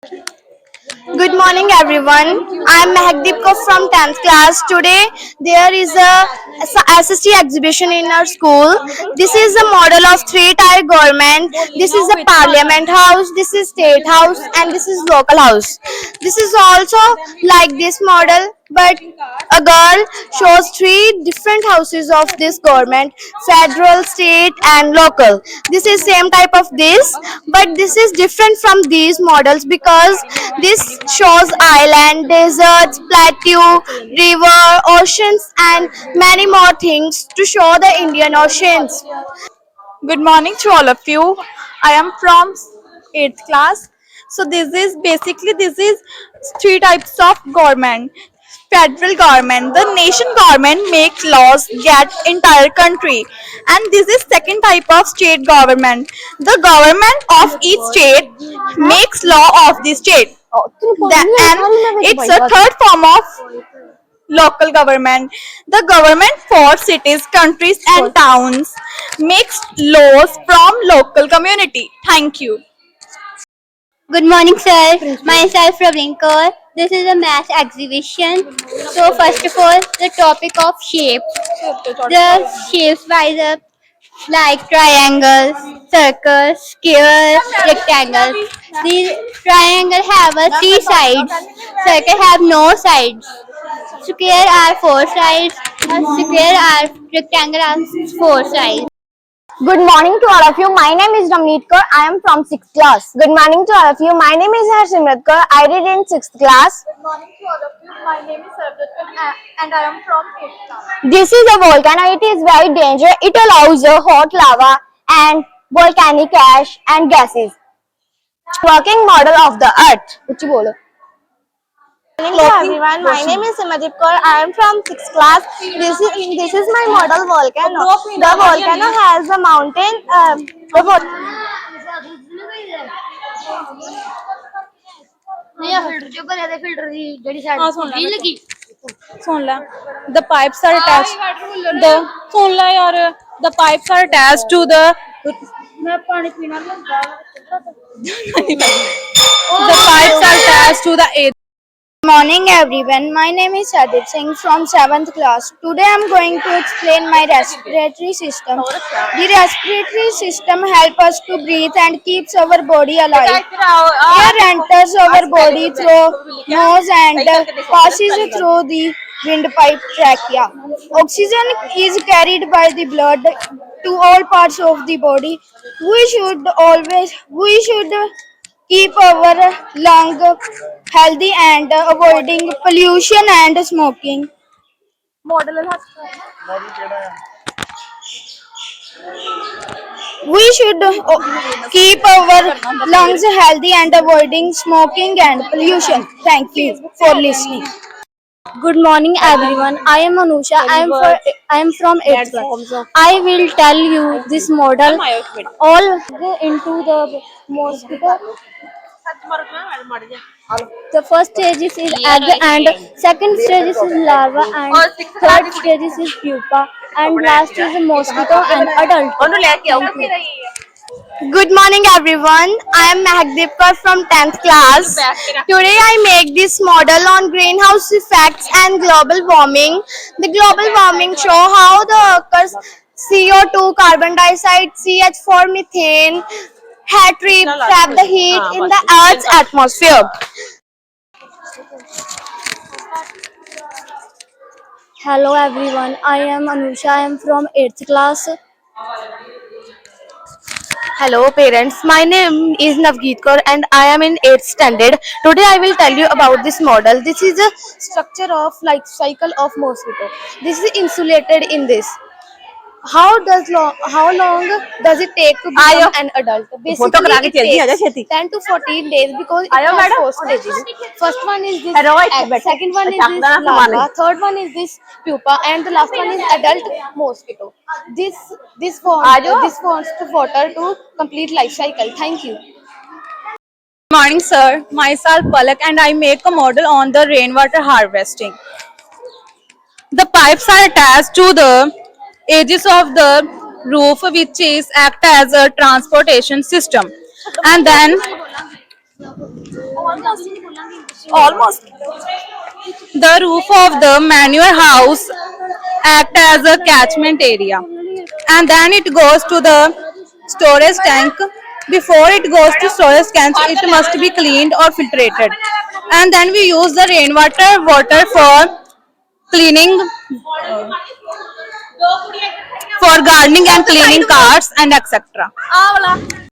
Good morning, everyone. I'm Mehakdeep Kaur from 10th class. Today, there is a SST exhibition in our school. This is a model of three-tier government. This is a parliament house, this is state house, and this is local house. This is also like this model, but a girl shows three different houses of this government: federal, state, and local. This is same type of this, but this is different from these models because this shows island, deserts, plateau, river, oceans, and many more things to show the Indian Oceans. Good morning to all of you. I am from 8th class. So this is three types of government. Federal government, the nation government makes laws get entire country, and this is second type of state government. The government of each state makes law of the state. And it's a third form of local government. The government for cities, countries, and towns makes laws from local community. Thank you. Good morning, sir. Myself, Praveen Kaur. This is a math exhibition. So, first of all, the topic of shapes. The shapes rise up like triangles, circles, squares, rectangles. These triangles have three sides. Circle have no sides. Square are four sides. Square are rectangle are four sides. Good morning to all of you. My name is Ramneet Kaur. I am from 6th class. Good morning to all of you. My name is Harsimrat Kaur. I read in 6th class. Good morning to all of you. My name is Sarvjot and I am from 8th class. This is a volcano. It is very dangerous. It allows hot lava and volcanic ash and gases. Working model of the earth. कुछ बोलो. Good morning to everyone. My name is Simajit Kaur. I am from 6th class. This is my model volcano. The volcano has a mountain. Soon La. The pipes are attached. सुन ला यार. The pipes are attached to the. मैं पानी पीना लगा. The pipes are attached to the. Good morning, everyone. My name is Sadip Singh from 7th class. Today I am going to explain my respiratory system. The respiratory system helps us to breathe and keeps our body alive. Air enters our body through nose and passes through the windpipe trachea. Oxygen is carried by the blood to all parts of the body. We should keep our lung healthy and avoiding pollution and smoking. We should keep our lungs healthy and avoiding smoking and pollution. Thank you for listening. Good morning, everyone. I am Anusha. I am from 8th class. I will tell you this model. All into the mosquito. The first stage is egg, and second stage is larva, and third stage is pupa, and last is mosquito and adult. Thank you. Good morning, everyone. I am Mehakdeep Kaur from 10th class. Today I make this model on greenhouse effects and global warming. The global warming show how the occurs CO2, carbon dioxide, CH4, methane, trap the heat in the Earth's atmosphere. Hello, everyone. I am Anusha. I am from 8th class. Hello parents, my name is Navgeet Kaur and I am in 8th standard. Today I will tell you about this model. This is a structure of life cycle of mosquito. This is insulated in this. How long does it take to become an adult? Basically, it takes 10 to 14 days because it has four stages. First one is this egg, second one is this larva, third one is this pupa, and the last one is adult mosquito. This wants to water to complete life cycle. Thank you. Good morning, sir. Myself Palak, and I make a model on the rainwater harvesting. The pipes are attached to the edges of the roof, which is act as a transportation system. And then Almost. The roof of the manure house act as a catchment area, and then it goes to the storage tank. Before it goes to storage tank, it must be cleaned or filtrated, and then we use the rainwater for cleaning, for gardening and cleaning cars and etc.